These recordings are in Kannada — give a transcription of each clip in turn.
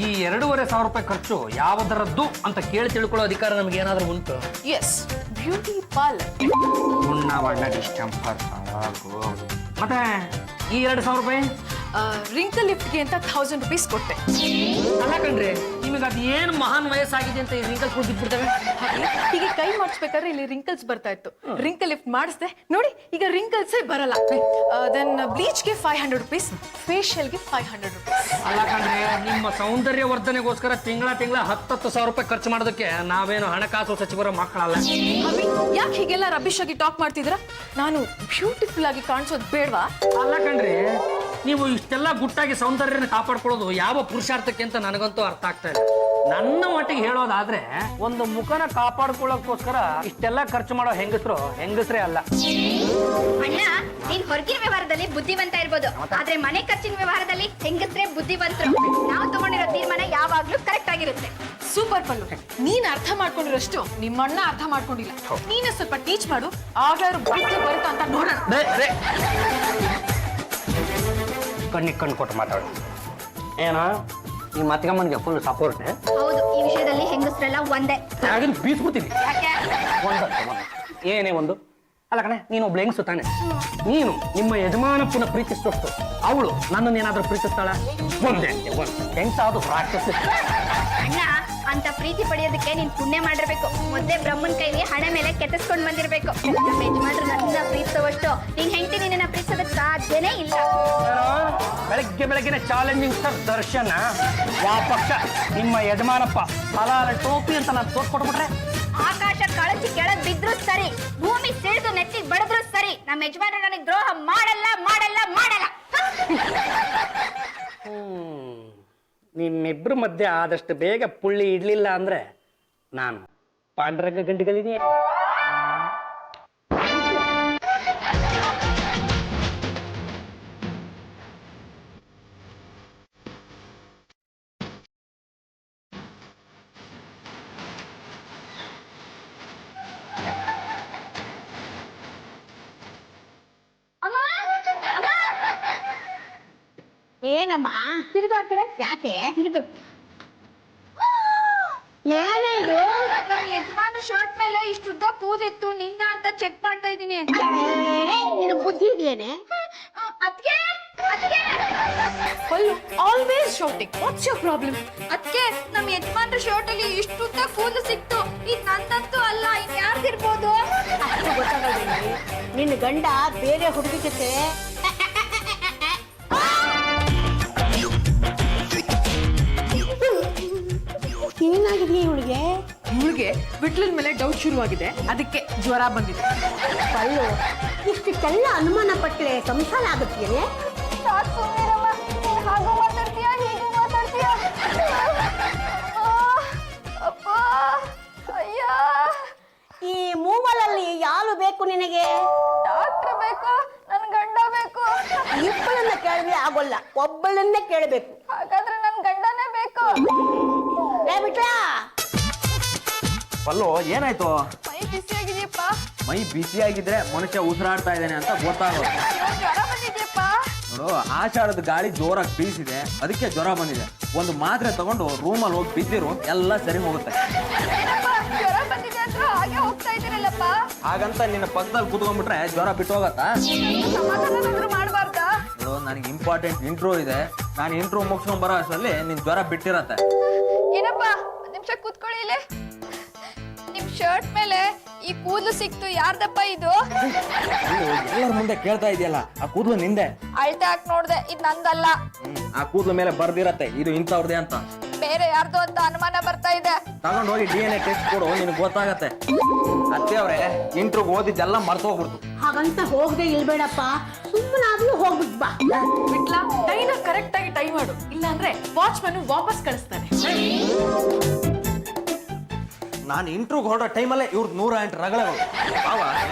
ಈ 2,500 ರೂಪಾಯಿ ಖರ್ಚು ಯಾವುದರದ್ದು ಅಂತ ಕೇಳಿ ತಿಳ್ಕೊಳ್ಳೋ ಅಧಿಕಾರ ನಮ್ಗೆ ಏನಾದ್ರೂ ಉಂಟು? Yes, beauty parlour. ಸುಣ್ಣ ಬಣ್ಣ ಡಿಸ್ಟೆಂಪರ್ ಮತ್ತೆ ಈ 2,000 ರೂಪಾಯಿ ರಿಂಕಲ್ ಲಿಫ್ಟ್ಗೆ ಅಂತ 1000 ರೂಪೀಸ್ ಕೊಟ್ಟೆ. ಅಲ್ಲ ಕಣ್ರಿ, ನಿಮಗೆ ಅದು ಏನು ಮಹಾನ್ ವಯಸ್ಸಾಗಿದೆ ಅಂತ ಈ ರಿಂಕಲ್ ಕೂಡ ಬಿಟ್ಬಿಡ್ತವೆ. ಹೀಗೆ ಕೈ ಮಾಡಿಸ್ಬೇಕಾದ್ರೆ ಇಲ್ಲಿ ರಿಂಕಲ್ಸ್ ಬರ್ತಾ ಇತ್ತು. ರಿಂಕಲ್ ಲಿಫ್ಟ್ ಮಾಡಿಸ್ದೆ ನೋಡಿ, ಈಗ ರಿಂಕಲ್ಸೇ ಬರಲ್ಲ. ದೆನ್ ಬ್ಲೀಚ್ಗೆ 500 ರೂಪೀಸ್, ಫೇಶಿಯಲ್ಗೆ 500 ರೂಪೀಸ್. ಅಲ್ಲ ಕಣ್ರಿ, ನಿಮ್ಮ ಸೌಂದರ್ಯ ವರ್ಧನೆಗೋಸ್ಕರ ತಿಂಗಳ 10,000 ರೂಪಾಯಿ ಖರ್ಚು ಮಾಡೋದಕ್ಕೆ ನಾವೇನು ಹಣಕಾಸು ಸಚಿವರ ಮಕ್ಕಳಲ್ಲ. ಯಾಕೆ ಹೀಗೆಲ್ಲ ರಬ್ಬಿಶ್ ಆಗಿ ಟಾಕ್ ಮಾಡ್ತಿದ್ದೀರಾ? ನಾನು ಬ್ಯೂಟಿಫುಲ್ ಆಗಿ ಕಾಣಿಸೋದು ಬೇಡವಾ? ಅಲ್ಲ ಕಣ್ರಿ, ನೀವು ಇಷ್ಟೆಲ್ಲ ಗುಟ್ಟಾಗಿ ಸೌಂದರ್ಯನ ಕಾಪಾಡ್ಕೊಳ್ಳೋದು ಯಾವ ಪುರುಷಾರ್ಥಕ್ಕೆ ಅಂತ ನನಗಂತೂ ಅರ್ಥ ಆಗ್ತಾ ಇಲ್ಲ. ನನ್ನ ಮಟ್ಟಿಗೆ ಹೇಳೋದಾದ್ರೆ, ಒಂದು ಮುಖನ ಕಾಪಾಡ್ಕೊಳ್ಳೋಕ್ಕೋಸ್ಕರ ಇಷ್ಟೆಲ್ಲ ಖರ್ಚು ಮಾಡೋ ಹೆಂಗಸ್ರೇ ಅಲ್ಲ. ಅಣ್ಣ, ನೀನ್ ಹೊರಗಿನ ವ್ಯವಹಾರದಲ್ಲಿ ಬುದ್ಧಿವಂತ ಇರ್ಬೋದು, ಆದ್ರೆ ಮನೆ ಖರ್ಚಿನ ವ್ಯವಹಾರದಲ್ಲಿ ಹೆಂಗಸ್ರೆ ಬುದ್ಧಿವಂತರು. ನಾವು ತಗೊಂಡಿರೋ ತೀರ್ಮಾನ ಯಾವಾಗ್ಲೂ ಕರೆಕ್ಟ್ ಆಗಿರುತ್ತೆ. ಸೂಪರ್ ಪಲ್ಲು, ನೀನ್ ಅರ್ಥ ಮಾಡ್ಕೊಂಡಿರೋಷ್ಟು ನಿಮ್ಮಣ್ಣ ಅರ್ಥ ಮಾಡ್ಕೊಂಡಿಲ್ಲ. ನೀನೇ ಸ್ವಲ್ಪ ಟೀಚ್ ಮಾಡು, ಆಗ್ಲಾರು ಬುದ್ಧಿ ಬರುತ್ತಾ ಅಂತ ನೋಡೋಣ. ಕಣ್ಣಿಗೆ ಕಣ್ಣು ಕೊಟ್ಟು ಮಾತಾಡು. ಏನೋ ಈ ಮತ್ಗಮ್ಮನಿಗೆ ಫುಲ್ ಸಪೋರ್ಟ್. ಹೌದು, ಈ ವಿಷಯದಲ್ಲಿ ಹೆಂಗಸ್ರೆಲ್ಲ ಒಂದೇ. ಬೀಸ್ಬಿಡ್ತೀನಿ. ಏನೇ ಒಂದು ಅಲ್ಲ ಕಣೆ, ನೀನು ಒಬ್ಳು ಹೆಂಗಸು ತಾನೆ. ನೀನು ನಿಮ್ಮ ಯಜಮಾನಪ್ಪನ ಪ್ರೀತಿಸಿದಷ್ಟು ಅವಳು ನನ್ನನ್ನು ಏನಾದ್ರೂ ಪ್ರೀತಿಸ್ತಾಳ? ಒಂದೇ ಹೆಂಗಸ ಅದು ಪ್ರಾಕ್ಟಿಸ್. ಅಣ್ಣ, ಅಂತ ಪ್ರೀತಿ ಪಡೆಯೋದಕ್ಕೆ ನೀನ್ ಪುಣ್ಯ ಮಾಡಿರ್ಬೇಕು. ಮೊದ್ಲೇ ಬ್ರಹ್ಮನ್ ಕೈಲಿ ಹಣೆ ಮೇಲೆ ಕೆತ್ತಿಸ್ಕೊಂಡ್ ಬಂದಿರ್ಬೇಕು. ನಮ್ಮ ಯಜಮಾನ್ರು ನನ್ನ ಪ್ರೀತಿಸುವಷ್ಟು ನೀನ್ ಹೆಂಡತಿ ನಿನ್ನ ಪ್ರೀತಿಸೋದಕ್ಕೆ ಸಾಧ್ಯನೇ ಇಲ್ಲ. ಬೆಳಗ್ಗೆನೆ ಚಾಲೆಂಜಿಂಗ್ ಸರ್ ದರ್ಶನ. ಯಾವ ಪಕ್ಷ ನಿಮ್ಮ ಯಜಮಾನಪ್ಪ ಹಲಾಲ ಟೋಪಿ ಅಂತ ನಾನು ತೋರ್ಸ್ಕೊಟ್ಬಿಟ್ರೆ? ಆಕಾಶ ಕಳಚಿ ಕೆಳಗ್ ಬಿದ್ರು ಸರಿ, ಭೂಮಿ ಸಿಡಿದು ನೆತ್ತಿಗೆ ಬಡದ್ರು ಸರಿ, ನಮ್ಮ ಯಜಮಾನರು ನನಗೆ ದ್ರೋಹ ಮಾಡಲ್ಲ ಮಾಡಲ್ಲ ಮಾಡಲ್ಲ. ನಿಮ್ಮಿಬ್ರು ಮಧ್ಯೆ ಆದಷ್ಟು ಬೇಗ ಪುಳ್ಳಿ ಇಡ್ಲಿಲ್ಲ ಅಂದ್ರೆ ನಾನು ಪಾಂಡುರಂಗ ಗಂಡಿಗಲಿದೆಯೇ? ಏನಮ್ಮ ತಿರುಗಾಡ್ತಾರೆ? ಯಾಕೆ ತಿರುಗು? ಏನೇನು? ನಮ್ಮ ಯಜಮಾನ ಶರ್ಟ್ ಮೇಲೆ ಇಷ್ಟುದ್ದ ಕೂದಿತ್ತು, ನಿನ್ನ ಅಂತ ಚೆಕ್ ಮಾಡ್ತಾ ಇದ್ದೀನಿ. ಬುದ್ಧಿ ಇದೆಯೇನೆ? ಅದ್ಕೆ Pallu always shouting. What's your problem? ಅದ್ಕೆ ನಮ್ಮ ಯಜಮಾನ್ರ ಶರ್ಟ್ ಅಲ್ಲಿ ಇಷ್ಟುದ್ದ ಕೂದಲು ಸಿಕ್ತು. ಇದು ನಂದಂತೂ ಅಲ್ಲ, ಇನ್ಯಾರ್ದಿರ್ಬೋದು? ಅಷ್ಟು ಗೊತ್ತಾಗಲ್ಲ. ನಿನ್ನ ಗಂಡ ಬೇರೆ ಹುಡುಗಿ ಜೊತೆ ಏನಾಗಿದೆ ಇವಳಿಗೆ? ಇವಳಿಗೆ ವಿಟ್ಲನ್ ಮೇಲೆ ಡೌಟ್ ಶುರುವಾಗಿದೆ, ಅದಕ್ಕೆ ಜ್ವರ ಬಂದಿದೆ. ಪಲ್ಲು, ಇಷ್ಟಕ್ಕೆಲ್ಲ ಅನುಮಾನ ಪಟ್ಟರೆ ಸಂಸಾರ ಆಗುತ್ತೇನೆ? ಹಾಗೂ ಮಾತಾಡ್ತೀಯ, ಹೀಗೂ ಮಾತಾಡ್ತೀಯ. ಅಪ್ಪ, ಅಯ್ಯ. ಈ ಮೂವಲಲ್ಲಿ ಯಾರು ಬೇಕು ನಿನಗೆ? ಡಾಕ್ಟರ್ ಬೇಕು, ನನ್ ಗಂಡ ಬೇಕು. ಇಬ್ಬಳನ್ನ ಕೇಳಿದ್ರೆ ಆಗೋಲ್ಲ, ಒಬ್ಬಳನ್ನೇ ಕೇಳಬೇಕು. ಹಾಗಾದ್ರೆ ನನ್ ಗಂಡನೇ ಬೇಕು. ಬಿಟ್ಲಾ ಪಲ್ಲು, ಏನಾಯ್ತು? ಮೈ ಬಿಸಿಯಾಗಿದೆಯಪ್ಪ. ಮೈ ಬಿಸಿಯಾಗಿದ್ರೆ ಮನುಷ್ಯ ಉಸಿರಾಡ್ತಾ ಇದ್ದಾನೆ ಅಂತ ಗೊತ್ತಾಗೋದು. ಜ್ವರ ಬಂದಿದೆಯಪ್ಪ. ನೋಡು, ಆಷಾಢದ ಗಾಳಿ ಜೋರಾಗಿ ಬೀಸಿದೆ, ಅದಕ್ಕೆ ಜ್ವರ ಬಂದಿದೆ. ಒಂದು ಮಾತ್ರೆ ತಗೊಂಡು ರೂಮಲ್ಲಿ ಹೋಗಿ ಬಿದ್ದಿರು, ಎಲ್ಲ ಸರಿ ಹೋಗುತ್ತೆ. ಏನಪ್ಪ, ಜ್ವರ ಬಂದಿದೆ ಅಂತ ಹಾಗೆ ಹೋಗ್ತಾ ಇದ್ದೀರಲ್ಲಪ್ಪ. ಹಾಗಂತ ನಿನ್ನ ಪಕ್ಕದಲ್ಲಿ ಕೂತ್ಕೊಂಡ್ಬಿಟ್ರೆ ಜ್ವರ ಬಿಟ್ಟು ಹೋಗತ್ತಾ? ಸಮಾಧಾನ ಮಾಡಬಾರ್ದಾ? ನೋಡು, ನನಗೆ ಇಂಪಾರ್ಟೆಂಟ್ ಇಂಟ್ರೋ ಇದೆ. ನಾನು ಇಂಟ್ರೋ ಮುಗಿಸ್ಕೊಂಡ್ ಬರೋ ಅಷ್ಟರಲ್ಲಿ ನಿನ್ ಜ್ವರ ಬಿಟ್ಟಿರತ್ತೆ. ಏನಪ್ಪ, ಒಂದ್ ನಿಮಿಷ ಕೂತ್ಕೊಳ್ಳಿ ಇಲ್ಲಿ. ನಿಮ್ ಶರ್ಟ್ ಮೇಲೆ ಈ ಕೂದಲು ಸಿಕ್ತು, ಯಾರ್ದಪ್ಪ ಇದು? ಎಲ್ಲರ ಮುಂದೆ ಕೇಳ್ತಾ ಇದೆಯಲ್ಲ, ಆ ಕೂದಲು ನಿಂದೆ. ಅಳ್ತೆ ಹಾಕ್ ನೋಡ್ದೆ, ಇದು ನಂದಲ್ಲ. ಆ ಕೂದಲು ಮೇಲೆ ಬರ್ದಿರತ್ತೆ ಇದು ಇಂಥವ್ರದೇ ಅಂತ. ಬೇರೆ ಯಾರ್ದು ಅಂತ ಅನುಮಾನ ಬರ್ತಾ ಇದೆ. ತಗೊಂಡು ಹೋಗಿ DNA ಟೆಸ್ಟ್ ಕೊಡು, ನಿನಗೆ ಗೊತ್ತಾಗತ್ತೆ. ಅತ್ತೆ ಅವ್ರೆ, ಇಂಟ್ರೋಗ್ ಓದಿದ್ದೆಲ್ಲ ಮರ್ತೋಗ್ಬಿಡ್ತು. ಹಾಗಂತ ಹೋಗದೆ ಇಲ್ಬೇಡಪ್ಪ, ಸುಮ್ಮನಾದ್ರೂ ಹೋಗ್ಬಿಟ್ ಬಾ. ವಿಟ್ಲ, ಟೈನ ಕರೆಕ್ಟ್ ಆಗಿ ಟೈಮ್ ಮಾಡು, ಇಲ್ಲಾಂದ್ರೆ ವಾಚ್ಮನ್ ವಾಪಸ್ ಕಳಿಸ್ತಾನೆ. ನಾನು ಇಂಟ್ರೋಗ್ ಹೊರಡೋ ಟೈಮಲ್ಲೇ ಇವ್ರದ್ದು 108 ರಗಳೆಗಳು. ಅವ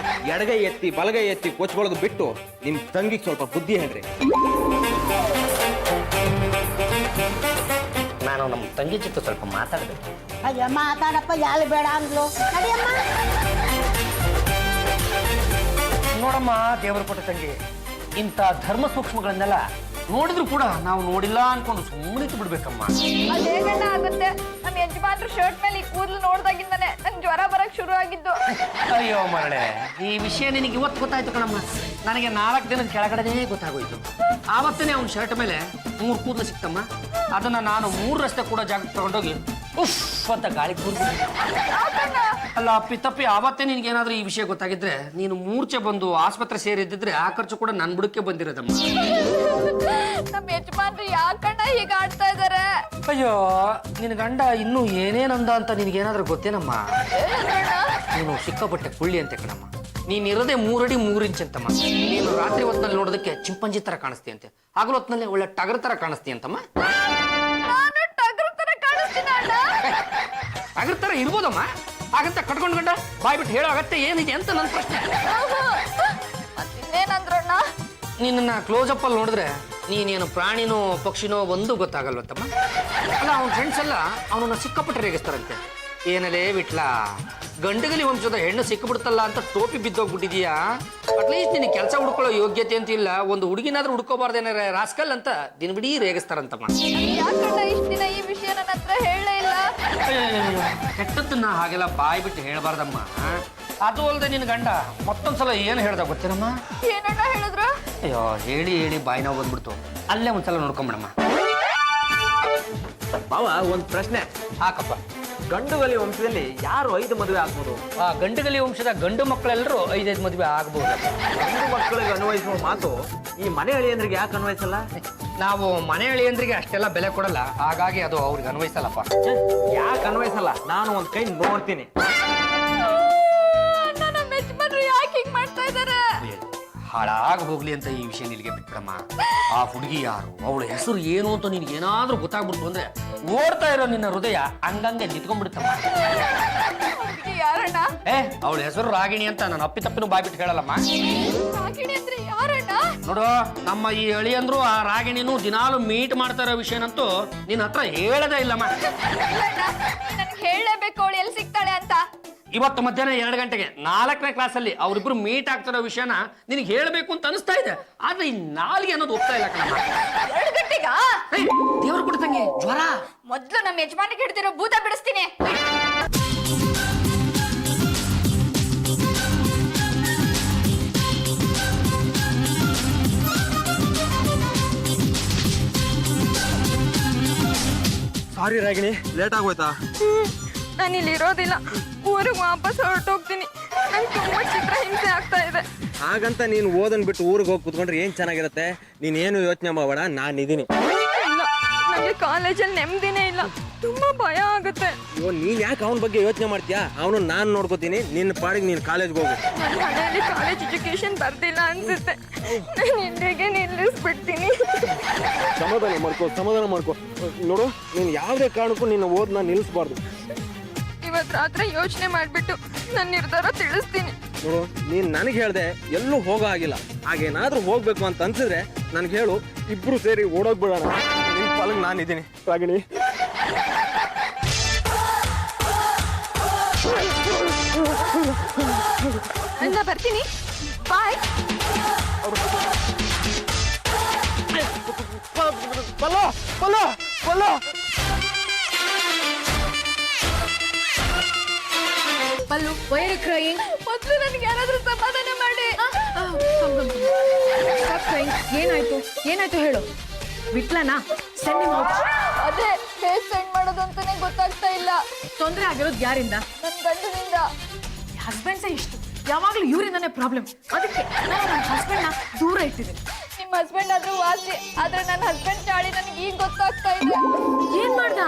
ಎಡಗೈ ಎತ್ತಿ ಬಲಗೈ ಎತ್ತಿ ಕೊಚ್ಕೊಳ್ಳೋದು ಬಿಟ್ಟು ನಿಮ್ ತಂಗಿಗೆ ಸ್ವಲ್ಪ ಬುದ್ಧಿ ಹೇಳ್ರಿ. ನಾನು ನಮ್ಮ ತಂಗಿ ಜೊತೆ ಸ್ವಲ್ಪ ಮಾತಾಡಬೇಕು. ಅಯ್ಯ ಮಾತಾಡಪ್ಪ, ಯಾರು ಬೇಡ ಅಂದ್ಲು. ನಡಿಯಮ್ಮ. ನೋಡಮ್ಮ ದೇವರ ಕೊಟ್ಟ ತಂಗಿ, ಇಂಥ ಧರ್ಮ ಸೂಕ್ಷ್ಮಗಳನ್ನೆಲ್ಲ ನೋಡಿದ್ರು ಕೂಡ ನಾವು ನೋಡಿಲ್ಲ ಅನ್ಕೊಂಡು ಸುಮ್ಮನೆ ಬಿಡ್ಬೇಕಮ್ಮ. ಅದೇಗಣ್ಣ ಆಗುತ್ತೆ. ನಮ್ಮ ಯಜಮಾನ್ರು ಶರ್ಟ್ ಮೇಲೆ ಈ ಕೂದಲು ನೋಡ್ದಾಗಿಂದಾನೆ ನನ್ ಜ್ವರ ಬರಕ್ ಶುರು ಆಗಿದ್ದು. ಅಯ್ಯೋ ಮರಳೆ, ಈ ವಿಷಯ ನಿನಗೆ ಇವತ್ತು ಗೊತ್ತಾಯ್ತು ಕಣಮ್ಮ. ನನಗೆ 4 ದಿನದ ಕೆಳಗಡೆನೇ ಗೊತ್ತಾಗೋಯ್ತು. ಆವತ್ತನೇ ಅವ್ನ ಶರ್ಟ್ ಮೇಲೆ 3 ಕೂದಲು ಸಿಕ್ತಮ್ಮ. ಅದನ್ನ ನಾನು 3 ರಸ್ತೆ ಕೂಡ ಜಾಗ ತಗೊಂಡೋಗಿ ಉಫ್ ಅಂತ ಗಾಳಿ ಕೂರ್ಬಿಟ್ಟು. ಅಲ್ಲ ಅಪ್ಪಿ ಆವತ್ತೇ ನಿನ್ಗೇನಾದ್ರೂ ಈ ವಿಷಯ ಗೊತ್ತಾಗಿದ್ರೆ ನೀನು ಮೂರ್ಛೆ ಬಂದು ಆಸ್ಪತ್ರೆ ಸೇರಿದ್ದಿದ್ರೆ ಆ ಖರ್ಚು ಕೂಡ ನನ್ನ ಬುಡಕ್ಕೆ ಬಂದಿರೋದಮ್ಮ. ನಮ್ಮ ಯಜಮಾನ್ರು ಯಾಕಣ್ಣ ಹೀಗ ಆಡ್ತಾ ಇದಾರೆ? ಅಯ್ಯೋ ನಿನ್ನ ಗಂಡ ಇನ್ನೂ ಏನೇನಂದ ಅಂತ ನಿನ್ಗೇನಾದ್ರೂ ಗೊತ್ತೇನಮ್ಮ? ನೀನು ಸಿಕ್ಕಾಪಟ್ಟೆ ಕುಳ್ಳಿ ಅಂತೆ ಕಣಮ್ಮ. ನೀನಿರೋದೇ 3 ಅಡಿ 3 ಇಂಚ್ ಅಂತಮ್ಮ. ನೀನು ರಾತ್ರಿ ಹೊತ್ತಿನಲ್ಲಿ ನೋಡೋದಕ್ಕೆ ಚಿಂಪಂಜಿ ತರ ಕಾಣಿಸ್ತೀಯಂತೆ, ಹಗಲು ಹೊತ್ತಿನಲ್ಲಿ ಒಳ್ಳೆ ಟಗರ್ ತರ ಕಾಣಿಸ್ತೀಯಂತಮ್ಮ. ಟಗರ್ ತರ ಇರ್ಬೋದಮ್ಮ, ಹಾಗಂತ ಕಟ್ಕೊಂಡ್ ಗಂಡ ಬಾಯ್ ಬಿಟ್ಟು ಹೇಳೋ ಅಗತ್ಯ ಏನಿದೆ ಅಂತ ನನ್ನ ಪ್ರಶ್ನೆ. ಇನ್ನೇನಂದ್ರಣ್ಣ? ನಿನ್ನ ಕ್ಲೋಸ್ ಅಪ್ ಅಲ್ಲಿ ನೋಡಿದ್ರೆ ನೀನೇನು ಪ್ರಾಣಿನೋ ಪಕ್ಷಿನೋ ಒಂದು ಗೊತ್ತಾಗಲ್ವತ್ತಮ್ಮ. ಅಲ್ಲ ಅವನ ಫ್ರೆಂಡ್ಸ್ ಎಲ್ಲ ಅವನನ್ನ ಸಿಕ್ಕಾಪಟ್ಟೆ ರೇಗಿಸ್ತಾರಂತೆ. ಏನಲೇ ಬಿಟ್ಲ ಗಂಡಗಲಿ ವಂಶದ ಹೆಣ್ಣು ಸಿಕ್ಕಿಬಿಡ್ತಲ್ಲ ಅಂತ ಟೋಪಿ ಬಿದ್ದೋಗ್ಬಿಟ್ಟಿದೀಯಾ? ಅಟ್ಲೀಸ್ಟ್ ನಿನಗೆ ಕೆಲಸ ಹುಡ್ಕೊಳ್ಳೋ ಯೋಗ್ಯತೆ ಅಂತ ಇಲ್ಲ, ಒಂದು ಹುಡುಗಿನಾದ್ರೂ ಹುಡ್ಕೋಬಾರ್ದೇನಾರ ರಾಸ್ಕಲ್ ಅಂತ ದಿನಬಿಡೀ ರೇಗಿಸ್ತಾರಂತಮ್ಮ. ಯಾಕಣ್ಣ ಇಷ್ಟ ದಿನ ಈ ವಿಷಯ ನನ್ನ ಹತ್ರ ಹೇಳೇ ಇಲ್ಲ? ಕೆಟ್ಟದ್ದನ್ನ ಹಾಗೆಲ್ಲ ಬಾಯ್ ಬಿಟ್ಟು ಹೇಳ್ಬಾರ್ದಮ್ಮ. ಅದು ಅಲ್ಲದೆ ನಿನ್ನ ಗಂಡ ಮತ್ತೊಂದ್ಸಲ ಏನು ಹೇಳ್ದ ಗೊತ್ತೇನಮ್ಮ? ಏನಣ್ಣ ಹೇಳಿದ್ರು? ಅಯ್ಯೋ ಹೇಳಿ ಹೇಳಿ ಬಾಯಿ ನೋವು ಬಂದ್ಬಿಡ್ತು. ಅಲ್ಲೇ ಒಂದ್ಸಲ ನೋಡ್ಕೊಂಬಿಡಮ್ಮ. ಬಾವ ಒಂದ್ ಪ್ರಶ್ನೆ ಹಾಕಪ್ಪ. ಗಂಡುಗಲಿ ವಂಶದಲ್ಲಿ ಯಾರು 5 ಮದುವೆ ಆಗ್ಬೋದು? ಆ ಗಂಡುಗಲಿ ವಂಶದ ಗಂಡು ಮಕ್ಕಳೆಲ್ಲರೂ 5 ಮದುವೆ ಆಗ್ಬೋದು. ಗಂಡು ಮಕ್ಕಳಿಗೆ ಅನ್ವಯಿಸುವ ಮಾತು ಈ ಮನೆ ಅಳಿಯಂದ್ರಿಗೆ ಯಾಕೆ ಅನ್ವಯಿಸಲ್ಲ? ನಾವು ಮನೆ ಅಳಿಯಂದ್ರಿಗೆ ಅಷ್ಟೆಲ್ಲ ಬೆಲೆ ಕೊಡಲ್ಲ, ಹಾಗಾಗಿ ಅದು ಅವ್ರಿಗೆ ಅನ್ವಯಿಸಲ್ಲಪ್ಪ. ಯಾಕೆ ಅನ್ವಯಿಸಲ್ಲ? ನಾನು ಒಂದ್ ಕೈ ನೋಡ್ತೀನಿ. ನಮ್ಮ ಯಜಮಾನ್ರು ಯಾಕೆ ಹಿಂಗ್ ಮಾಡ್ತಾ ಇದಾರೆ? ಹಾಳಾಗಿ ಹೋಗ್ಲಿ ಅಂತ ಈ ವಿಷಯ ನಿಲ್ಗೆ ಬಿಟ್ಬಿಡಮ್ಮ. ಆ ಹುಡುಗಿ ಯಾರು, ಅವಳ ಹೆಸರು ಏನು ಅಂತ ನಿನ್ಗೆ ಏನಾದ್ರೂ ಗೊತ್ತಾಗ್ಬಿಡ್ತು ಅಂದ್ರೆ ಓಡ್ತಾ ಇರೋ ನಿನ್ನ ಹೃದಯ ಹಂಗಂಗೆ ನಿಂತ್ಕೊಂಡ್ಬಿಡುತ್ತಮ್ಮ. ಯಾರಣ್ಣ? ಅವಳ ಹೆಸರು ರಾಗಿಣಿ ಅಂತ ನಾನು ಅಪ್ಪಿತಪ್ಪಿನೂ ಬಾಯ್ಬಿಟ್ಟು ಹೇಳಲ್ಲಮ್ಮ. ರಾಗಿಣಿ ಅಂದ್ರೆ ಯಾರಣ್ಣ? ನೋಡು, ನಮ್ಮ ಈ ಅಳಿಯಂದ್ರು ಆ ರಾಗಿಣಿನೂ ದಿನಾಲು ಮೀಟ್ ಮಾಡ್ತಾ ಇರೋ ವಿಷಯನಂತೂ ನಿನ್ನ ಹತ್ರ ಹೇಳದೇ ಇಲ್ಲಮ್ಮ. ನನಗೆ ಹೇಳಲೇಬೇಕು ಅವಳು ಎಲ್ಲಿ ಸಿಗ್ತಾಳೆ ಅಂತ. ಇವತ್ತು ಮಧ್ಯಾಹ್ನ 2 ಗಂಟೆಗೆ 4ನೇ ಕ್ಲಾಸಲ್ಲಿ ಅವರಿಬ್ರು ಮೀಟ್ ಆಗ್ತಿರೋ ವಿಷಯನ ನಿನಗೆ ಹೇಳಬೇಕು ಅಂತ ಅನಿಸ್ತಾ ಇದೆ, ಆದ್ರೆ ಈ 4 ಅನ್ನೋದು ಹೋಗ್ತಾ ಇಲ್ಲ ಕಣಮ್ಮ. 2 ಗಂಟೆಗ? ದೇವ್ರು ಕೊಡ್ತಂಗೆ ಜ್ವರ. ಮೊದ್ಲು ನಮ್ಮ ಯಜಮಾನಿಗೆ ಹಿಡ್ದಿರೋ ಭೂತ ಬಿಡಿಸ್ತೀನಿ. ಸಾರಿ ರಾಗಿಣಿ, ಲೇಟ್ ಆಗೋಯ್ತಾ? ನಾನು ಇಲ್ಲಿ ಇರೋದಿಲ್ಲ, ಊರಿಗೆ ವಾಪಸ್ ಹೊರಟೋಗ್ತೀನಿ. ನಂಗೆ ತುಂಬಾ ಚಿತ್ರಹಿಂಸೆ ಆಗ್ತಾ ಇದೆ. ಹಾಗಂತ ನೀನು ಓದನ್ ಬಿಟ್ಟು ಊರಿಗೆ ಹೋಗಿ ಕುತ್ಕೊಂಡ್ರೆ ಏನ್ ಚೆನ್ನಾಗಿರುತ್ತೆ? ನೀನೇನು ಯೋಚನೆ ಮಾಡಬೇಡ, ನಾನು ಇದೀನಿ. ಇಲ್ಲ, ನನಗೆ ಕಾಲೇಜಲ್ಲಿ ನೆಮ್ಮದಿನೇ ಇಲ್ಲ, ತುಂಬಾ ಭಯ ಆಗುತ್ತೆ. ಅಯ್ಯೋ, ನೀನ್ ಯಾಕೆ ಅವನ ಬಗ್ಗೆ ಯೋಚನೆ ಮಾಡ್ತೀಯಾ? ಅವನು ನಾನು ನೋಡ್ಕೋತೀನಿ, ನಿನ್ನ ಪಾಡಿಗೆ ನೀನು ಕಾಲೇಜ್ಗೆ ಹೋಗು. ನನ್ನ ಮನೆಯಲ್ಲಿ ಕಾಲೇಜ್ ಎಜುಕೇಶನ್ ಬರ್ದಿಲ್ಲ ಅನ್ಸುತ್ತೆ. ನಾನು ಇಲ್ಲಿಗೆ ನಿಲ್ಲಿಸ್ಬಿಡ್ತೀನಿ. ಸಮಾಧಾನ ಮಾಡ್ಕೋ. ನೋಡು, ನೀನು ಯಾವುದೇ ಕಾರಣಕ್ಕೂ ನಿನ್ನ ಓದನ್ನ ನಿಲ್ಲಿಸಬಾರ್ದು. ಇವತ್ತು ರಾತ್ರಿ ಯೋಚನೆ ಮಾಡ್ಬಿಟ್ಟು ನನ್ನ ನಿರ್ಧಾರ ತಿಳಿಸ್ತೀನಿ. ನೋಡು, ನೀನ್ ನನಗೆ ಹೇಳ್ದೆ ಎಲ್ಲೂ ಹೋಗೋ ಆಗಿಲ್ಲ. ಹಾಗೇನಾದ್ರೂ ಹೋಗ್ಬೇಕು ಅಂತ ಅನ್ಸಿದ್ರೆ ನನ್ಗೆ ಹೇಳು, ಇಬ್ರು ಸೇರಿ ಓಡೋಗ್ಬಿಡೋಣ. ನಿನ್ ಪಾಲಿಗೆ ನಾನು ಇದ್ದೀನಿ ರಾಗಿಣಿ. ನಾನು ಬರ್ತೀನಿ, ಬಾಯ್. ಪಲ್ಲೋ ಪಲ್ಲೋ ಪಲ್ಲೋ ಪಲ್ಲು, why are you crying? ಮೊದಲು ನನಗೆ ಯಾರಾದ್ರೂ ಸಮಾಧಾನ ಮಾಡಿ. ಏನಾಯ್ತು ಹೇಳು. ವಿಟ್ಲನಾ? Send him out. ಅದೇ ಹೇಗೆ ಸೆಂಡ್ ಮಾಡೋದು ಅಂತಾನೆ ಗೊತ್ತಾಗ್ತಾ ಇಲ್ಲ. ತೊಂದರೆ ಆಗಿರೋದು ಯಾರಿಂದ? ನನ್ನ ಗಂಡನಿಂದ. ಹಸ್ಬೆಂಡ್ಸೇ ಇಷ್ಟು, ಯಾವಾಗಲೂ ಇವರಿಂದಾನೇ ಪ್ರಾಬ್ಲಮ್. ಅದಕ್ಕೆ ನಾನು ನನ್ನ ಹಸ್ಬೆಂಡ್ನ ದೂರ ಇಟ್ಟಿದ್ದೀನಿ. ನಿಮ್ಮ ಹಸ್ಬೆಂಡ್ ಆದ್ರೂ ವಾಸಿ, ಆದ್ರೆ ನನ್ನ ಹಸ್ಬೆಂಡ್ ಚಾಳಿ ನನಗೆ ಈಗ ಗೊತ್ತಾಗ್ತಾ ಇದೆ. ಏನ್ ಮಾಡ್ದ?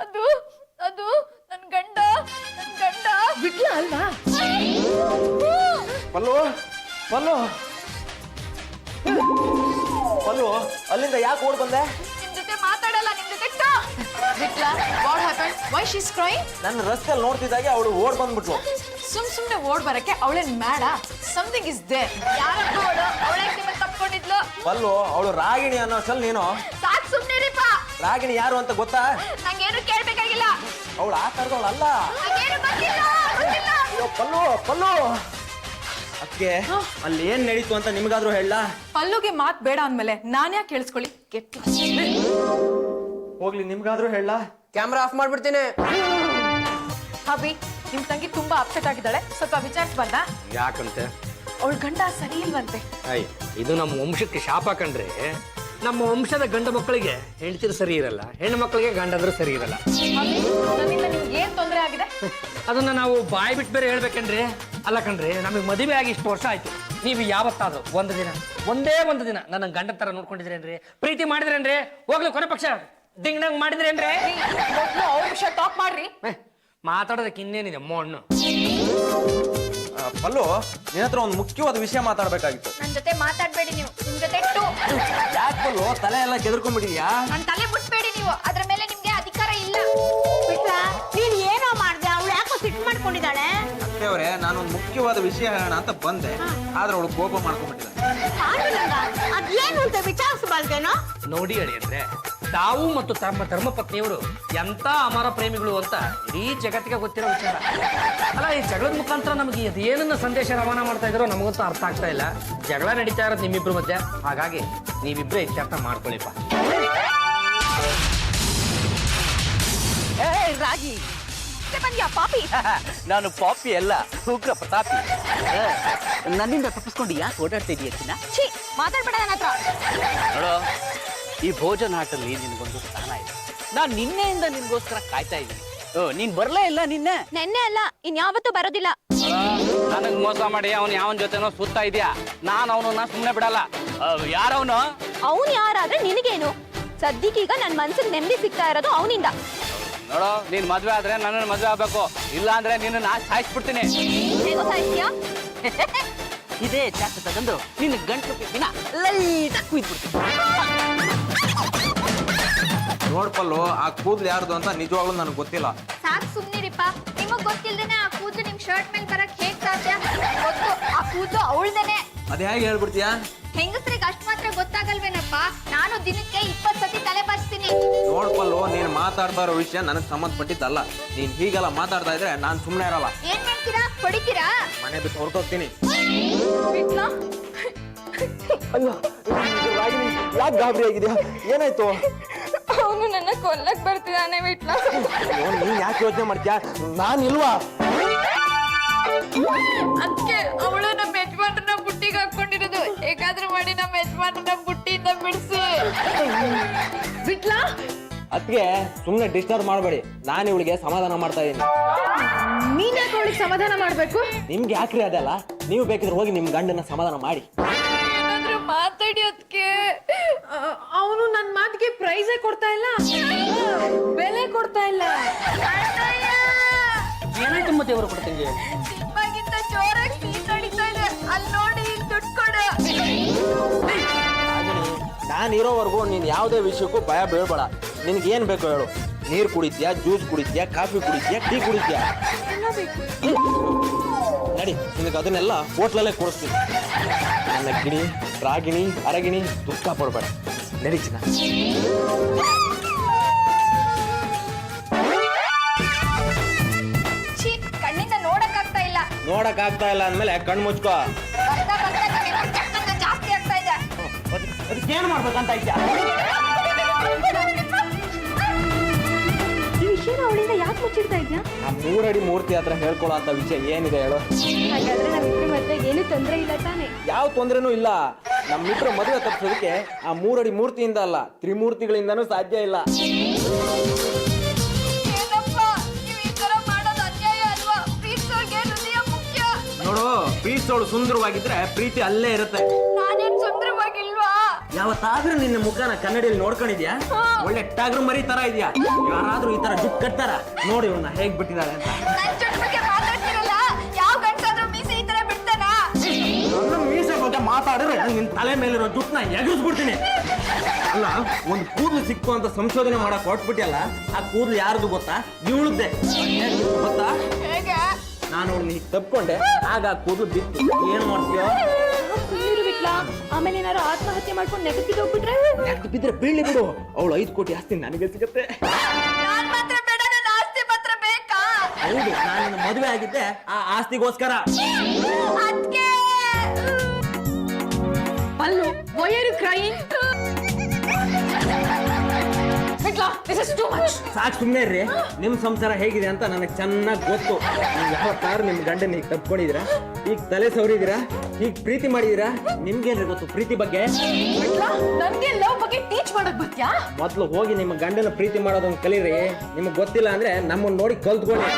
ಅದು ಅದು ನನ್ನ ಗಂಡ ಬಿಟ್ಲ ಅಲ್ವಾ? ಪಲ್ಲೋ ಪಲ್ಲೋ ಪಲ್ಲೋ, ಅಲ್ಲಿಂದ ಯಾಕೆ ಓಡ್ ಬಂದೆ? ನಿಮ್ ಜೊತೆ ಮಾತಾಡಲ್ಲ, ನಿಮ್ ಜೊತೆ ಬಿಟ್ಲ. What happen? Why she is crying? ನನ್ನ ರಸ್ತೆಯಲ್ಲಿ ನೋಡ್ತಿದ್ದಾಗೆ ಅವಳು ಓಡ್ ಬಂದ್ಬಿಟ್ಲು. ಸುಮ್ನೆ ಓಡ್ ಬರಕ್ಕೆ ಅವಳೇನ್ ಮ್ಯಾಡ? Something is there. ಯಾರಪ್ಪ ಅವಳು? ಅವಳೇ ನಿಮ್ಮನ್ನ ತಪ್ಕೊಂಡಿದ್ಲು. ಪಲ್ಲೋ, ಅವಳು ರಾಗಿಣಿ ಅನ್ನೋ ಸಲ ನೀನು ಸಾಕ್ ಸುಮ್ನಿರಿಪ್ಪ. ರಾಗಿಣಿ ಯಾರು ಅಂತ ಗೊತ್ತಾ? ನಂಗೇನು ಕೇಳ್ಬೇಕಾಗಿಲ್ಲ. ಅವಳು ಆ ತರದವಳು ಅಲ್ಲ. ನಂಗೇನು ಗೊತ್ತಿಲ್ಲ. ಅಯ್ಯೋ ಪಲ್ಲೋ ಪಲ್ಲೋ, ಅದಕ್ಕೆ ಅಲ್ಲಿ ಏನ್ ನಡೀತು ಅಂತ ನಿಮ್ಗಾದ್ರೂ ಹೇಳ. ಪಲ್ಲುಗೆ ಮಾತ್ ಬೇಡ ಅಂದ್ಮೇಲೆ ನಾನ್ ಯಾಕೆ ಕೇಳಿಸ್ಕೊಳ್ಳಿ ಕೆಟ್ಟ ಹೋಗ್ಲಿ ನಿಮ್ಗಾದ್ರೂ ಹೇಳ. ಕ್ಯಾಮ್ರಾ ಆಫ್ ಮಾಡ್ಬಿಡ್ತೀನಿ. ಅಭಿ ನಿಮ್ ತಂಗಿ ತುಂಬಾ ಅಪ್ಸೆಟ್ ಆಗಿದ್ದಾಳೆ, ಸ್ವಲ್ಪ ವಿಚಾರಿಸ್ ಬಂದ. ಯಾಕಂತೆ? ಅವಳ ಗಂಡ ಸರಿ ಇಲ್ವಂತೆ. ಅಯ್ಯ, ಇದು ನಮ್ಮ ವಂಶಕ್ಕೆ ಶಾಪ ಕಂಡ್ರೆ. ನಮ್ಮ ವಂಶದ ಗಂಡ ಮಕ್ಕಳಿಗೆ ಹೆಂಡತಿರು ಸರಿ ಇರಲ್ಲ, ಹೆಣ್ಣು ಮಕ್ಕಳಿಗೆ ಗಂಡಂದ್ರು ಸರಿ ಇರಲ್ಲ. ಅಭಿ, ನನ್ನಿಂದ ನಿಮ್ಗೆ ಏನ್ ತೊಂದರೆ ಆಗಿದೆ? ಅದನ್ನ ನಾವು ಬಾಯಿ ಬಿಟ್ಟು ಬೇರೆ ಹೇಳ್ಬೇಕಂದ್ರೆ ಅಲ್ಲ ಕಣ್ರಿ, ನಮಗೆ ಮದುವೆ ಆಗಿ ಇಷ್ಟು ವರ್ಷ ಆಯ್ತು. ನೀವು ಯಾವತ್ತಾದ್ರು ಒಂದೇ ಒಂದು ದಿನ ನನ್ನ ಗಂಡ ತರ ನೋಡ್ಕೊಂಡಿದ್ರೇನ್ರಿ? ಪ್ರೀತಿ ಮಾಡಿದ್ರೇನ್ರಿ? ಹೋಗ್ಲಿ ಕೊನೆ ಪಕ್ಷ ಡಿಂಗ್ ಡಂಗ್ ಮಾಡಿದ್ರೇನ್ರಿ? ಮೊದ್ಲು ಅವ್ರ ವಿಷಯ ಟಾಕ್ ಮಾಡ್ರಿ. ಮಾತಾಡೋದಕ್ಕೆ ಇನ್ನೇನಿದೆ ಮಣ್ಣು. ಪಲ್ಲು, ನಿನ್ನ ಹತ್ರ ಒಂದು ಮುಖ್ಯವಾದ ವಿಷಯ ಮಾತಾಡ್ಬೇಕಾಗಿತ್ತು. ನನ್ ಜೊತೆ ಮಾತಾಡ್ಬೇಡಿ ನೀವು, ನಿಮ್ ಜೊತೆ ಟು. ಯಾಕೆ ಪಲ್ಲು ತಲೆ ಎಲ್ಲ ಕೆದರ್ಕೊಂಡ್ಬಿಟ್ಟಿದ್ಯಾ? ನನ್ ತಲೆ ಮುಟ್ಬೇಡಿ ನೀವು, ಅದ್ರ ಮೇಲೆ ನಿಮ್ಗೆ ಅಧಿಕಾರ ಇಲ್ಲ. ಬಿಟ್ರಾ ನೀನ್ ಏನೋ ಮಾಡ್ದೆ, ಅವಳು ಯಾಕೋ ಸಿಟ್ಟು ಮಾಡ್ಕೊಂಡಿದ್ದಾಳೆ. ಅತ್ತೆಯವರೇ, ನಾನೊಂದು ಮುಖ್ಯವಾದ ವಿಷಯ ಹೇಳೋಣ ಅಂತ ಬಂದೆ, ಆದ್ರೆ ಅವಳು ಕೋಪ ಮಾಡ್ಕೊಂಡ್ಬಿಟ್ಟಿದ್ದಾಳೆ. ಅದೇನು ಅಂತ ವಿಚಾರಿಸಬಾರ್ದೇನೋ? ನೋಡಿ ಹೇಳಿ ಅಂದ್ರೆ, ತಾವು ಮತ್ತು ತಮ್ಮ ಧರ್ಮಪತ್ನಿಯವರು ಎಂತ ಅಮರ ಪ್ರೇಮಿಗಳು ಅಂತ ಇಡೀ ಜಗತ್ತಿಗೆ ಗೊತ್ತಿರೋ ವಿಚಾರ ಅಲ್ಲ. ಈ ಜಗಳದ ಮುಖಾಂತರ ನಮಗೆ ಅದೇನನ್ನ ಸಂದೇಶ ರವಾನ ಮಾಡ್ತಾ ಇದ್ರೋ ನಮಗಂತೂ ಅರ್ಥ ಆಗ್ತಾ ಇಲ್ಲ. ಜಗಳ ನಡೀತಾ ಇರೋದು ನಿಮ್ಮಿಬ್ರು ಮಧ್ಯೆ, ಹಾಗಾಗಿ ನೀವಿಬ್ರೇ ಇತ್ಯರ್ಥ ಮಾಡ್ಕೊಳ್ಳಿಪ್ಪ. ರಾಗಿ ಪಾಪಿ ನಾನು ಪಾಪಿ ಅಲ್ಲ, ಉಗ್ರ ಪ್ರತಾಪಿ. ನನ್ನಿಂದ ತಪ್ಪಿಸ್ಕೊಂಡು ಯಾಕೆ ಓಡಾಡ್ತಾ ಇದೀಯ ಚಿನ್ನ? ಛೀ, ಮಾತಾಡ್ಬೇಡ ನನ್ನ ಹತ್ರ. ನೋಡೋ, ಈ ಭೋಜನಾಟಲ್ಲಿ ನಿನಗೊಂದು ಸ್ಥಾನ ಇದೆ. ನಾನು ನಿನ್ನೆಯಿಂದ ನಿನ್ಗೋಸ್ಕರ ಕಾಯ್ತಾ ಇದ್ದೀನಿ. ನೀನ್ ಬರ್ಲೇ ಇಲ್ಲ ನಿನ್ನೆ. ನೆನ್ನೆ ಅಲ್ಲ, ಇನ್ಯಾವತ್ತೂ ಬರೋದಿಲ್ಲ. ನನಗ್ ಮೋಸ ಮಾಡಿ ಅವನು ಯಾವನ್ ಜೊತೆನೋ ಸುತ್ತಾ ಇದೆಯಾ? ನಾನು ಅವನನ್ನ ಸುಮ್ಮನೆ ಬಿಡಲ್ಲ. ಯಾರವನು? ಅವ್ನು ಯಾರಾದ್ರೆ ನಿನಗೇನು? ಸದ್ಯಕ್ಕೀಗ ನನ್ ಮನ್ಸಿಗೆ ನೆಮ್ಮದಿ ಸಿಗ್ತಾ ಇರೋದು ಅವನಿಂದ. ನೋಡೋ, ನೀನ್ ಮದ್ವೆ ಆದ್ರೆ ನನ್ನ ಮದ್ವೆ ಆಗ್ಬೇಕು, ಇಲ್ಲ ಅಂದ್ರೆ ನಿನ್ನ ನಾ ಸಾಯಿಸ್ಬಿಡ್ತೀನಿ. ಹೇಗೋ ಸಾಹಿತ್ಯ? ಇದೇ ಚಾಕು ತಗೊಂಡು ನಿನ್ನ ಗಂಟು ದಿನ ಲೈಟ್ ಕುಯ್ದ್ಬಿಡ್ತೀನಿ. ನೋಡ್ಪಲ್ಲು, ಆ ಕೂದ್ಲು ಯಾರ್ದು ಅಂತ ನಿಜವಾಗ್ಲೂ ನನಗೆ ಗೊತ್ತಿಲ್ಲ. ಸಾಕ್ ಸುಮ್ನಿರಿಪ್ಪ. ನಿಮಗ್ ಗೊತ್ತಿಲ್ದೇನೆ ಆ ಕೂದಲು ನಿಮ್ ಶರ್ಟ್ ಮೇಲೆ ಬರಕ್ ಹೇಗ್ ಸಾಧ್ಯ? ಗೊತ್ತು, ಆ ಕೂದಲು ಅವಳ್ದೇನೆ. ಅದ್ ಹೇಗೆ ಹೇಳ್ಬಿಡ್ತೀಯಾ? ಹೆಂಗಸ್ರಿಗೆ ಅಷ್ಟ್ ಮಾತ್ರ ಗೊತ್ತಾಗಲ್ವೇನಪ್ಪ? ನಾನು ದಿನಕ್ಕೆ 20 ಸತಿ ತಲೆ ಬಾಚ್ತೀನಿ. ನೋಡ್ಪಲ್ಲು, ನೀನ್ ಮಾತಾಡ್ತಾ ಇರೋ ವಿಷಯ ನನಗೆ ಸಂಬಂಧಪಟ್ಟಿದ್ದಲ್ಲ. ನೀನ್ ಹೀಗೆಲ್ಲ ಮಾತಾಡ್ತಾ ಇದ್ರೆ ನಾನ್ ಸುಮ್ಮನೆ ಇರಲ್ಲ. ಏನ್ ಮಾಡ್ತೀರಾ? ಹೊಡಿತೀರಾ? ಮನೆ ಬಿಟ್ಟು ಹೊರಟೋಗ್ತೀನಿ. ಬಿಟ್ಲಾ? ಯಾಕೆ ಗಾಬರಿ ಆಗಿದ್ಯಾ? ಏನಾಯ್ತು? ಅವನು ನನ್ನ ಕೊಲ್ಲಕ್ ಬರ್ತಿದ್ದಾನೆ ಬಿಟ್ಲಾ. ನೀನ್ ಯಾಕೆ ಯೋಚನೆ ಮಾಡ್ತೀಯಾ? ನಾನಿಲ್ವಾ? ಅದಕ್ಕೆ ಅವಳು ನಮ್ಮ ಯಜಮಾನ್ರನ್ನ ಬುಟ್ಟಿಗೆ ಹಾಕೊಂಡಿರೋದು. ಹೇಗಾದ್ರೂ ಮಾಡಿ ನಮ್ಮ ಯಜಮಾನ್ರನ್ನ ಬುಟ್ಟಿಯಿಂದ ಬಿಡಿಸಿ. ಬಿಟ್ಲಾ? ಅದಕ್ಕೆ ಸುಮ್ಮನೆ ಡಿಸ್ಟರ್ಬ್ ಮಾಡಬೇಡಿ. ನಾನು ಇವಳಿಗೆ ಸಮಾಧಾನ ಮಾಡ್ತಾ ಇದ್ದೀನಿ. ನೀನ್ ಯಾಕೆ ಅವಳಿಗೆ ಸಮಾಧಾನ ಮಾಡ್ಬೇಕು? ನಿಮ್ಗೆ ಯಾಕ್ರಿ ಅದಲ್ಲ? ನೀವು ಬೇಕಿದ್ರೆ ಹೋಗಿ ನಿಮ್ ಗಂಡನ ಸಮಾಧಾನ ಮಾಡಿ. ಏನಾದ್ರೂ ಮಾತಾಡಿ. ಅದಕ್ಕೆ ಅವನು ನನ್ನ ಮಾತಿಗೆ ಪ್ರೈಸೇ ಕೊಡ್ತಾ ಇಲ್ಲ, ಬೆಲೆ ಕೊಡ್ತಾ ಇಲ್ಲ. ಏನಾಯ್ತು ಮತ್ತೆ ಇವರು ಕೊಡ್ತೀನಿ? ನಿಮ್ಮಾಗಿಂತ ಜೋರಾಗಿ ಸೀಟ್ ಹೊಡಿತಾ ಇದೆ. ಅಲ್ಲಿ ನೋಡಿ, ದುಡ್ಡು ಕೊಡು. ನಾನು ಇರೋವರೆಗೂ ನೀನ್ ಯಾವುದೇ ವಿಷಯಕ್ಕೂ ಭಯ ಬೀಳ್ಬೇಡ. ನಿನ್ಗೆ ಏನ್ ಬೇಕು ಹೇಳು. ನೀರ್ ಕುಡಿದ್ಯಾ, ಜ್ಯೂಸ್ ಕುಡಿದ್ಯಾ, ಕಾಫಿ ಕುಡಿದ್ಯಾ, ಟೀ ಕುಡಿದ್ಯಾ? ನಡಿ, ನಿನಗೆ ಅದನ್ನೆಲ್ಲ ಹೋಟ್ಲಲ್ಲೇ ಕೊಡಿಸ್ತೀನಿ. ನನ್ನ ಗಿಣಿ, ರಾಗಿಣಿ, ಅರಗಿಣಿ ದುಃಖ ಪಡ್ಬೇಡ. ನಡಿ ಚಿನ್ನ. ಛೀ, ಕಣ್ಣಿಂದ ನೋಡಕ್ ಆಗ್ತಾ ಇಲ್ಲ. ನೋಡಕ್ ಆಗ್ತಾ ಇಲ್ಲ ಅಂದ್ಮೇಲೆ ಕಣ್ಣು ಮುಚ್ಕೋ. ಬರ್ತಾ ಬರ್ತಾ ನನಗೆ ಚಕ್ಕಂತ ಜಾಸ್ತಿ ಆಗ್ತಾ ಇದೆ. ಅದಕ್ಕೇನು ಮಾಡ್ಬೇಕಂತ ಇದ್ಯಾ? ಈ ವಿಷಯನ ಅವಳಿಂದ ಯಾಕೆ ಮುಚ್ಚಿಡ್ತಾ ಇದ್ಯಾ? ಆ 3 ಅಡಿ ಮೂರ್ತಿ ಹತ್ರ ಹೇಳ್ಕೊಳ್ಳೋ ಅಂತ ವಿಷಯ ಏನಿದೆ ಹೇಳು? ಹಾಗಾದ್ರೆ ನಮ್ಮಿಬ್ರ ಮಧ್ಯೆ ಏನು ತೊಂದರೆ ಇಲ್ಲ ತಾನೆ? ಯಾವ ತೊಂದ್ರೆನೂ ಇಲ್ಲ. ನಮ್ಮಿಬ್ರ ಮದುವೆ ತಪ್ಪಿಸೋದಕ್ಕೆ ಆ 3 ಅಡಿ ಮೂರ್ತಿಯಿಂದ ಅಲ್ಲ, ತ್ರಿಮೂರ್ತಿಗಳಿಂದನೂ ಸಾಧ್ಯ ಇಲ್ಲ. ಏನಪ್ಪ, ನೀವು ಈ ತರ ಮಾಡೋದು ಅನ್ಯಾಯ ಅಲ್ವಾ? ಪ್ರೀತಿಸೋರ್ಗೆ ಹೃದಯ ಮುಖ್ಯ. ನೋಡು, ಪ್ರೀತಿಸೋಳು ಸುಂದರವಾಗಿದ್ರೆ ಪ್ರೀತಿ ಅಲ್ಲೇ ಇರುತ್ತೆ. ನಾನೇನ್ ಸುಂದರವಾಗಿಲ್ವಾ? ಯಾವತ್ತಾದ್ರೂ ನಿನ್ನ ಮುಖನ ಕನ್ನಡಿಯಲ್ಲಿ ನೋಡ್ಕೊಂಡಿದ್ಯಾ? ಒಳ್ಳೆ ಟಾಗ್ರು ಮರಿ ತರ ಇದೆಯಾ? ಯಾರಾದ್ರೂ ಈ ತರ ಜುಟ್ ಕಟ್ತಾರ? ನೋಡಿ ಇವನ್ನ ಹೇಗ್ ಬಿಟ್ಟಿದ್ದಾಳೆ ಅಂತ. ನನ್ ಜುಟ್ ಬಗ್ಗೆ ಮಾತಾಡ್ತಿರಲ್ಲ, ಯಾವ ಗಂಡಸಾದ್ರೂ ಮೀಸೆ ಈ ತರ ಬಿಡ್ತಾನ? ನನ್ನ ಮೀಸೆ ಬಗ್ಗೆ ಮಾತಾಡಿದ್ರೆ ನಿನ್ ತಲೆ ಮೇಲಿರೋ ಜುಟ್ನ ಎಗರಿಸ್ಬಿಡ್ತೀನಿ. ಅಲ್ಲ, ಒಂದು ಕೂದಲು ಸಿಕ್ಕು ಅಂತ ಸಂಶೋಧನೆ ಮಾಡಕ್ ಹೊರಟ್ಬಿಟ್ಟಿಯಲ್ಲ, ಆ ಕೂದಲು ಯಾರ್ದು ಗೊತ್ತಾ? ಇವಳದ್ದೆ. ಗೊತ್ತಾ? ಹೇಗೆ? ನಾನು ಅವಳನ್ನ ಹೀಗೆ ತಪ್ಕೊಂಡೆ, ಆಗ ಆ ಕೂದಲು ಬಿತ್ತು. ಏನ್ ಮಾಡ್ತೀಯೋ? ಆಮೇಲೆ ಏನಾರು ಆತ್ಮಹತ್ಯೆ ಮಾಡ್ಕೊಂಡು ನೆಗಟಿವ್ ಹೋಗ್ಬಿಟ್ರೆ? ಯಾಕೆ ಬಿದ್ರೆ ಬೀಳಿ ಬಿಡು. ಅವಳು 5 ಕೋಟಿ ಆಸ್ತಿ ನನಗೆ ಸಿಗುತ್ತೆ. ನಾನ್ ಮಾತ್ರ ಬೇಡ, ನನ್ನ ಆಸ್ತಿ ಮಾತ್ರ ಬೇಕಾ? ಹೌದು, ನಾನು ಮದುವೆ ಆಗಿದ್ದೆ ಆ ಆಸ್ತಿಗೋಸ್ಕರ. ಅದ್ಕೆ Why are you crying? Vitla, this is too much. ಸಾಕು ಸುಮ್ಮನೆ ಇರ್ರಿ. ನಿಮ್ಮ ಸಂಸಾರ ಹೇಗಿದೆ ಅಂತ ನನಗೆ ಚೆನ್ನಾಗಿ ಗೊತ್ತು. ನೀವು ಯಾವತ್ತಾರು ನಿಮ್ಮ ಗಂಡನ ಈಗ ತಪ್ಕೊಂಡಿದ್ದೀರಾ, ಈಗ ತಲೆ ಸವರಿದ್ದೀರಾ, ಈಗ ಪ್ರೀತಿ ಮಾಡಿದ್ದೀರಾ. ನಿಮ್ಗೇನ್ರಿ ಗೊತ್ತು ಪ್ರೀತಿ ಬಗ್ಗೆ? ವಿಟ್ಲ, ನನ್ಗೆ ಲವ್ ಬಗ್ಗೆ ಟೀಚ್ ಮಾಡಕ್ ಬರ್ತ್ಯಾ? ಮೊದ್ಲು ಹೋಗಿ ನಿಮ್ಮ ಗಂಡನ ಪ್ರೀತಿ ಮಾಡೋದನ್ನ ಕಲೀರಿ. ನಿಮಗೆ ಗೊತ್ತಿಲ್ಲ ಅಂದ್ರೆ ನಮ್ಮನ್ನ ನೋಡಿ ಕಲ್ತ್ಕೊಳ್ಳಿ.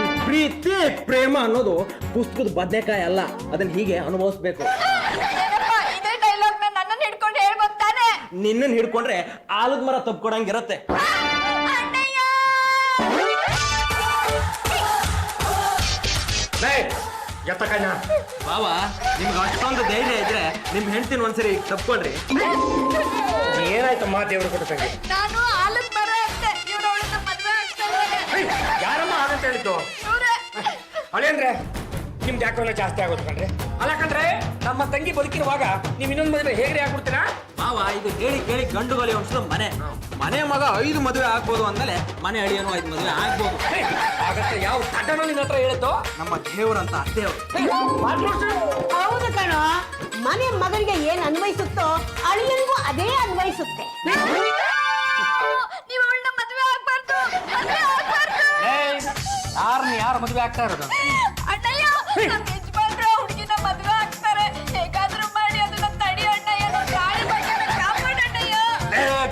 ಈ ಪ್ರೀತಿ ಪ್ರೇಮ ಅನ್ನೋದು ಪುಸ್ತಕದ ಬದನೆಕಾಯಿ ಅಲ್ಲ, ಅದನ್ನ ಹೀಗೆ ಅನುಭವಿಸ್ಬೇಕು. ಇದೇ ಡೈಲಾಗ್ ನನ್ನನ್ನು ಹಿಡ್ಕೊಂಡು ಹೇಳ್ಬೋದು ತಾನೆ? ನಿನ್ನನ್ನು ಹಿಡ್ಕೊಂಡ್ರೆ ಆಲದ ಮರ ತಪ್ಕೊಡಂಗಿರತ್ತೆ. ಬಾವ, ನಿಮ್ಗೆ ಅಷ್ಟೊಂದು ಧೈರ್ಯ ಇದ್ರೆ ನಿಮ್ ಹೆಂಡತಿನ ಒಂದ್ಸರಿ ತಪ್ಕೊಳ್ರಿ. ಏನಾಯ್ತಮ್ಮ ದೇವ್ರ ಕೊಟ್ಟ ತಂಗಿ? ನಾನು ಆಲದ ಮರ ಅಂತ ಇವ್ರು ಅವಳನ್ನ ಮದ್ವೆ ಆಗ್ತಾರೆ. ಯಾರಮ್ಮ ಹಾಗಂತ ಹೇಳಿದ್ದು? ಅಳೆ ಅಂದ್ರೆ ನಿಮ್ದು ಯಾಕೋ ಜಾಸ್ತಿ ಆಗೋದು ಕಣ್ರಿ. ಅಲ್ಲ ಕಣ್ರೆ, ನಮ್ಮ ತಂಗಿ ಬದುಕಿರುವಾಗ ನೀವ್ ಇನ್ನೊಂದು ಮದುವೆ ಹೇಗ್ರಿ ಆಗ್ಬಿಡ್ತೀರಾ? ಬಾವ, ಇದು ಹೇಳಿ ಕೇಳಿ ಗಂಡುಗಲಿ ವಂಶದ ಮನೆ ಮಗ 5 ಮದುವೆ ಆಗ್ಬೋದು ಅಂದಮೇಲೆ ಮನೆ ಅಳಿಯನು 5 ಮದುವೆ ಆಗ್ಬೋದು. ಆಗತ್ತೆ. ಯಾವ ತಟನೋ ನಿನ್ನ ಹತ್ರ ಹೇಳಿದ್ದು? ನಮ್ಮ ದೇವ್ರಂತ ಅತ್ತೆಯವರು. ಹೌದು ಕಣೋ, ಮನೆ ಮಗನಿಗೆ ಏನ್ ಅನ್ವಯಿಸುತ್ತೋ ಅಳಿಯನಿಗೂ ಅದೇ ಅನ್ವಯಿಸುತ್ತೆ. ನೀವು ಅವಳನ್ನ ಮದ್ವೆ ಆಗ್ಬಾರ್ದು, ಮದ್ವೆ ಆಗ್ಬಾರ್ದು. ಯಾರು ಮದುವೆ ಆಗ್ತಾ ಇರೋದು? ಅಣ್ಣಯ್ಯ, ನಮ್ಮ ಯಜಮಾನ್ರು ಹುಡುಗಿನ ಮದ್ವೆ ಆಗ್ತಾರೆ. ಹೇಗಾದ್ರೂ ಮಾಡಿ ಅದನ್ನ ತಡಿ ಅಣ್ಣಯ್ಯ, ನನ್ನ ತಾಳಿ ಬಗ್ಗೆ ಕಾಪಾಡ ಅಣ್ಣಯ್ಯ.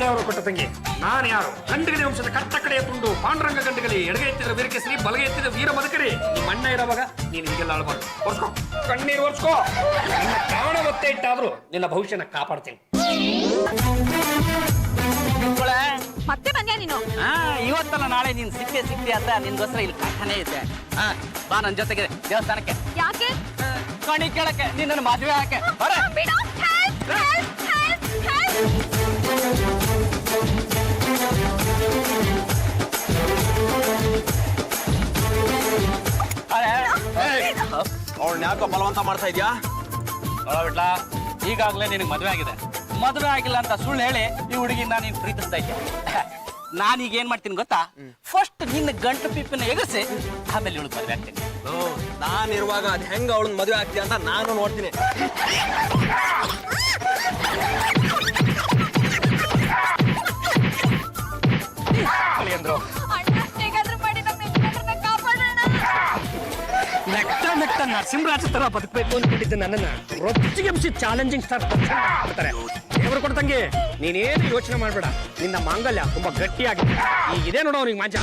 ದೇವರು ಕೊಟ್ಟ ತಂಗಿ, ನಾನು ಯಾರು? ಗಂಡಗಲಿ ವಂಶದ ಕಟ್ಟ ಕಡೆಯ ತುಂಡು ಪಾಂಡುರಂಗ ಗಂಡಗಲಿ, ಎಡಗೆ ಎತ್ತಿದ ವೀರಕೇಸರಿ, ಬಲಗೆ ಎತ್ತಿದ ವೀರ ಬದುಕರಿ. ನಿಮ್ಮ ಅಣ್ಣ ಇರೋವಾಗ ನೀನು ಹೀಗೆಲ್ಲ ಆಳ್ಬಾರ್ದು. ಒರ್ಸ್ಕೋ, ಕಣ್ಣೀರು ಒರ್ಸ್ಕೋ. ನಿನ್ನ ಪ್ರಾಣ ಒತ್ತೆ ಇಟ್ಟಾದ್ರೂ ನಿನ್ನ ಭವಿಷ್ಯನ ಕಾಪಾಡ್ತೀನಿ. ಮತ್ತೆ ಬಂದ್ಯಾ ನೀನು? ಇವತ್ತಲ್ಲ ನಾಳೆ ನೀನ್ ಸಿಕ್ತಿ ಅಂತ ನಿನ್ಗೋಸ್ಕರ ಇಲ್ಲಿ ಕಾಯ್ತಾನೆ ಇದ್ದೆ. ಬಾ ನನ್ ಜೊತೆಗೆ ದೇವಸ್ಥಾನಕ್ಕೆ. ಯಾಕೆ? ಕಣಿ ಕೇಳಕ್ಕೆ, ನಿನ್ನ ಮದುವೆ ಹಾಕೆ. ಬರ. ಬಿಡು. Help, help, help, help. ಅವ್ಳನ್ನ ಯಾಕೋ ಬಲವಂತ ಮಾಡ್ತಾ ಇದ್ಯಾ? ಬಿಡ್ಲಾ, ಈಗಾಗಲೇ ನಿನಗೆ ಮದುವೆ ಆಗಿದೆ. ಮದುವೆ ಆಗಿಲ್ಲ ಅಂತ ಸುಳ್ಳು ಹೇಳಿ ಈ ಹುಡುಗಿನ ನೀನ್ ಪ್ರೀತಿಸ್ತಾ ಇದ್ದೆ. ನಾನೀಗ ಏನ್ ಮಾಡ್ತೀನಿ ಗೊತ್ತಾ? ಫಸ್ಟ್ ನಿನ್ನ ಗಂಟು ಪಿಪ್ಪನ್ನ ಎಗಸಿ ಆಮೇಲೆ ಇವಳು ಮದುವೆ ಆಗ್ತೀನಿ. ನಾನಿರುವಾಗ ಅದ್ ಹೆಂಗ ಅವಳನ್ನ ಮದುವೆ ಆಗ್ತೀಯ ಅಂತ ನಾನು ನೋಡ್ತೀನಿ. ಅಂದ್ರು ಅಣ್ಣ, ಹೇಗಾದ್ರೂ ಮಾಡಿ ನಮ್ಮ ಯಜಮಾನ್ರನ್ನ ಕಾಪಾಡೋಣ. ನೆಕ್ಟ ನರಸಿಂಹರಾಜ ತರ ಬದುಕಬೇಕು ಅನ್ಕೊಂಡಿದ್ದೆ ನನ್ನನ್ನ ರೊಚ್ಚಿಗೆಬ್ಸಿ ಚಾಲೆಂಜಿಂಗ್ ಸ್ಟಾರ್ ಮಾಡ್ತಾರೆ. ದೇವರು ಕೊಡ ತಂಗಿ, ನೀನೇನು ಯೋಚನೆ ಮಾಡ್ಬೇಡ. ನಿನ್ನ ಮಾಂಗಲ್ಯ ತುಂಬಾ ಗಟ್ಟಿಯಾಗಿದೆ. ಈಗ ಇದೆ ನೋಡೋ ಅವ್ನಿಗೆ ಮಾಂಜ.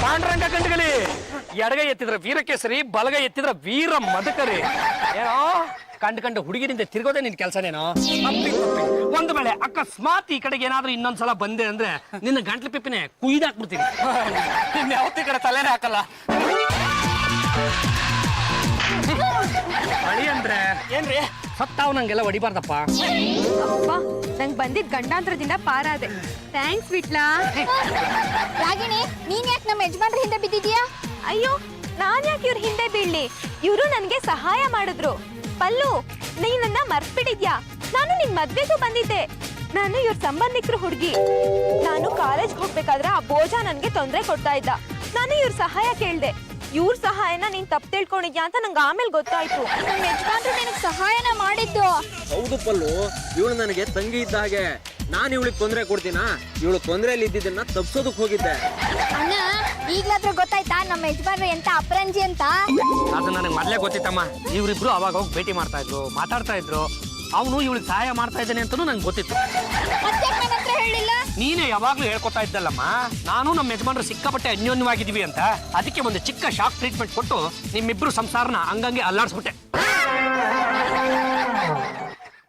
ಪಾಂಡುರಂಗ ಗಂಡಗಲಿ, ಎಡಗೈ ಎತ್ತಿದ್ರ ವೀರಕೇಸರಿ, ಬಲಗೈ ಎತ್ತಿದ್ರ ವೀರ ಮದಕರಿ. ಏನೋ ಕಂಡು ಹುಡುಗಿರಿಂದ ತಿರ್ಗೋದೇ ನಿನ್ ಕೆಲಸನೇನೋ? ಒಂದು ವೇಳೆ ಅಕಸ್ಮಾತ್ ಈ ಕಡೆಗೆ ಏನಾದ್ರೂ ಇನ್ನೊಂದ್ಸಲ ಬಂದೆ ಅಂದ್ರೆ ನಿನ್ನ ಗಂಟ್ಲು ಪಿಪ್ಪಿನೇ ಕುಯ್ದಾಕ್ಬಿಡ್ತೀನಿ. ನಿನ್ನ ಯಾವತ್ತಿ ಕಡೆ ತಲೆನೇ ಹಾಕಲ್ಲ. ಬಳಿ ಅಂದ್ರೆ ಏನ್ರಿ? ಸತ್ತಾವ್ ನಂಗೆಲ್ಲ ಹೊಡಿಬಾರ್ದಪ್ಪ. ಅಪ್ಪ, ನಂಗೆ ಬಂದಿದ್ದ ಗಂಡಾಂತರದಿಂದ ಪಾರಾದೆ. ಥ್ಯಾಂಕ್ಸ್ ವಿಟ್ಲಾ. ರಾಗಿಣಿ, ನೀನ್ ಯಾಕೆ ನಮ್ಮ ಯಜಮಾನ್ರ ಹಿಂದೆ ಬಿದ್ದಿದ್ಯಾ? ಅಯ್ಯೋ, ನಾನ್ ಯಾಕೆ ಇವ್ರ ಹಿಂದೆ ಬೀಳ್ಲಿ? ಇವರು ನನ್ಗೆ ಸಹಾಯ ಮಾಡಿದ್ರು. ಪಲ್ಲು, ನೀನನ್ನ ಮರ್ತ್ಬಿಟ್ಟಿದ್ಯಾ? ನಾನು ನಿನ್ ಮದ್ವೆಗೂ ಬಂದಿದ್ದೆ. ನಾನು ಇವ್ರ ಸಂಬಂಧಿಕರು ಹುಡುಗಿ. ನಾನು ಕಾಲೇಜ್ಗೆ ಹೋಗ್ಬೇಕಾದ್ರೆ ಆ ಬೋಜ ನನ್ಗೆ ತೊಂದರೆ ಕೊಡ್ತಾ ಇದ್ದ. ನಾನು ಇವ್ರ ಸಹಾಯ ಕೇಳ್ದೆ. ಇವ್ರ ಸಹಾಯನ ನೀನ್ ತಪ್ಪು ತಿಳ್ಕೊಂಡಿದ್ಯಾ ಅಂತ ನಂಗೆ ಆಮೇಲೆ ಗೊತ್ತಾಯ್ತು. ನಮ್ಮ ಯಜಮಾನ್ರು ನಿನಗೆ ಸಹಾಯನ ಮಾಡಿದ್ದು. ಹೌದು ಪಲ್ಲು, ಇವಳು ನನಗೆ ತಂಗಿ ಇದ್ದ ಹಾಗೆ. ನಾನು ಇವಳಿಗೆ ತೊಂದರೆ ಕೊಡ್ತೀನಾ? ಇವಳು ತೊಂದರೆಯಲ್ಲಿ ಇದ್ದಿದ್ದನ್ನ ತಪ್ಸೋದಕ್ಕೆ ಹೋಗಿದ್ದೆ. ಅಣ್ಣ, ಈಗ್ಲಾದ್ರೂ ಗೊತ್ತಾಯ್ತಾ ನಮ್ಮ ಯಜಮಾನ್ರು ಎಂತ ಅಪರಂಜಿ ಅಂತ? ಅದು ನನಗೆ ಮೊದಲೇ ಗೊತ್ತಿತ್ತಮ್ಮ. ಇವರಿಬ್ರು ಅವಾಗ ಹೋಗಿ ಭೇಟಿ ಮಾಡ್ತಾ ಇದ್ರು, ಮಾತಾಡ್ತಾ ಇದ್ರು. ಅವನು ಇವಳಿಗೆ ಸಹಾಯ ಮಾಡ್ತಾ ಇದ್ದಾನೆ ಅಂತನೂ ನಂಗೆ ಗೊತ್ತಿತ್ತು. ಮತ್ತೆ ನನ್ನ ಹತ್ರ ಹೇಳಿಲ್ಲ? ನೀನೇ ಯಾವಾಗ್ಲೂ ಹೇಳ್ಕೊತಾ ಇದ್ದಲ್ಲಮ್ಮ, ನಾನು ನಮ್ಮ ಯಜಮಾನ್ರು ಸಿಕ್ಕಾಪಟ್ಟೆ ಅನ್ಯೋನ್ಯವಾಗಿದ್ದೀವಿ ಅಂತ. ಅದಕ್ಕೆ ಒಂದು ಚಿಕ್ಕ ಶಾಕ್ ಟ್ರೀಟ್ಮೆಂಟ್ ಕೊಟ್ಟು ನಿಮ್ಮಿಬ್ರು ಸಂಸಾರನ ಹಂಗಂಗೆ ಅಲ್ಲಾಡ್ಸ್ಬಿಟ್ಟೆ.